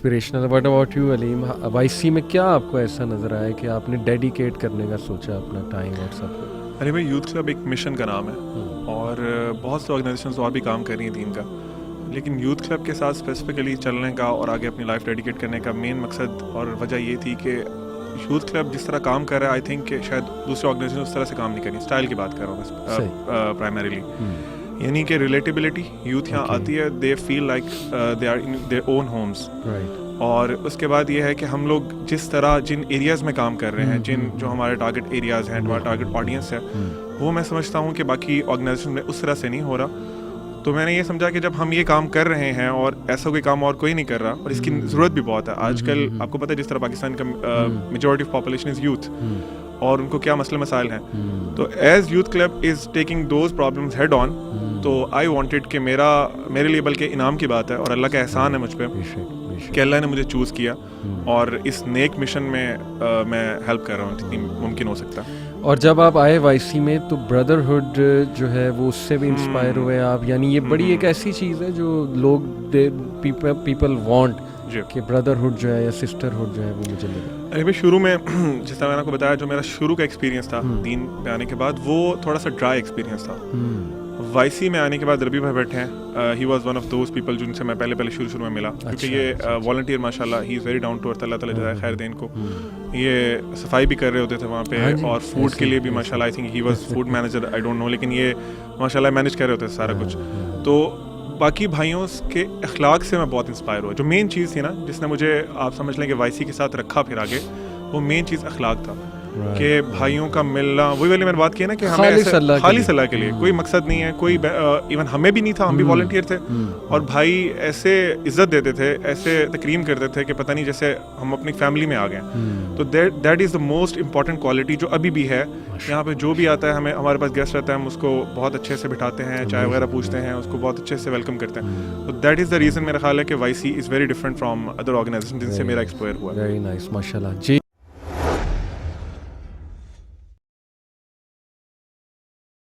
Inspirational है. What about you Aleem? YC में क्या आपको ऐसा नज़र आया कि आपने डेडिकेट करने का सोचा अपना टाइम और सब? अरे भाई, यूथ क्लब एक मिशन का नाम है और बहुत से ऑर्गेनाइजेशंस और भी काम कर रही हैं दीन का, लेकिन यूथ क्लब के साथ स्पेसिफिकली चलने का और आगे अपनी लाइफ डेडिकेट करने का मेन मकसद और वजह ये थी कि यूथ क्लब जिस तरह काम कर रहा है, आई थिंक कि शायद दूसरे ऑर्गेनाइजेशन उस तरह से काम नहीं करें. स्टाइल की बात कर रहा हूँ प्राइमरीली, यानी कि रिलेटिबिलिटी. यूथ यहाँ आती है, they feel like they are in their own homes. और उसके बाद ये है कि हम लोग जिस तरह जिन एरियाज़ में काम कर रहे हैं, जो हमारे टारगेट एरियाज़ हैं, हमारा टारगेट ऑडियंस है, वो मैं समझता हूँ कि बाकी ऑर्गेनाइजेशन में उस तरह से नहीं हो रहा. तो मैंने ये समझा कि जब हम ये काम कर रहे हैं और ऐसा कोई काम और कोई नहीं कर रहा, और इसकी ज़रूरत भी बहुत है आजकल. आपको पता है जिस तरह पाकिस्तान का majority of population is youth, और उनको क्या मसले मसाइल हैं. तो as youth club is taking those problems head on, तो आई वांटेड कि मेरे लिए बल्कि इनाम की बात है और अल्लाह का एहसान है मुझ पर कि अल्लाह ने मुझे चूज़ किया, और इस नेक मिशन में मैं हेल्प कर रहा हूँ जितनी मुमकिन हो सकता. और जब आप आए वाईसी में तो ब्रदरहुड जो है वो उससे भी इंस्पायर हुए आप, यानी ये बड़ी एक ऐसी चीज़ है जो लोग पीपल वांट कि ब्रदरहुड जो है या सिस्टरहुड जो है वो मुझे लगे. अरे भाई, शुरू में जिस तरह मैंने आपको बताया, जो मेरा शुरू का एक्सपीरियंस था दीन पे आने के बाद, वो थोड़ा सा ड्राई एक्सपीरियंस था. वाईसी में आने के बाद रबी भाई बैठे हैं, he was one of those people जिनसे मैं पहले शुरू में मिला, क्योंकि ये वॉलंटियर माशाल्लाह, he is very down to earth. अल्लाह ताला जज़ाए खैर दे इनको. ये सफाई भी कर रहे होते थे वहाँ पे, और फूड के लिए भी माशाल्लाह, I think he was food manager, I don't know, लेकिन ये माशाल्लाह मैनेज कर रहे होते थे सारा कुछ. तो बाकी भाइयों के अखलाक से मैं बहुत इंस्पायर हुआ. जो मेन चीज़ थी ना जिसने मुझे, आप समझ लें कि वाईसी के साथ रखा फिर आगे, वो मेन चीज़ अखलाक था. कि भाइयों का मिलना, वही वाली मैंने बात की ना कि हमें खाली सलाह के लिए कोई मकसद नहीं है, कोई इवन हमें भी नहीं था, हम भी वॉलंटियर थे, और भाई ऐसे इज्जत देते थे, ऐसे तकरीम करते थे कि पता नहीं जैसे हम अपनी फैमिली में आ गए. तो that is the most important quality जो अभी भी है यहाँ पे. जो भी आता है, हमारे पास गेस्ट रहता है, हम उसको बहुत अच्छे से बिठाते हैं, चाय वगैरह पूछते हैं, उसको बहुत अच्छे से वेलकम करते हैं. तो दैट इज़ द रीज़न मेरा ख्याल है कि YC is very different from other organization जिनसे मेरा एक्सपोजर हुआ. वेरी नाइस, माशाल्लाह जी.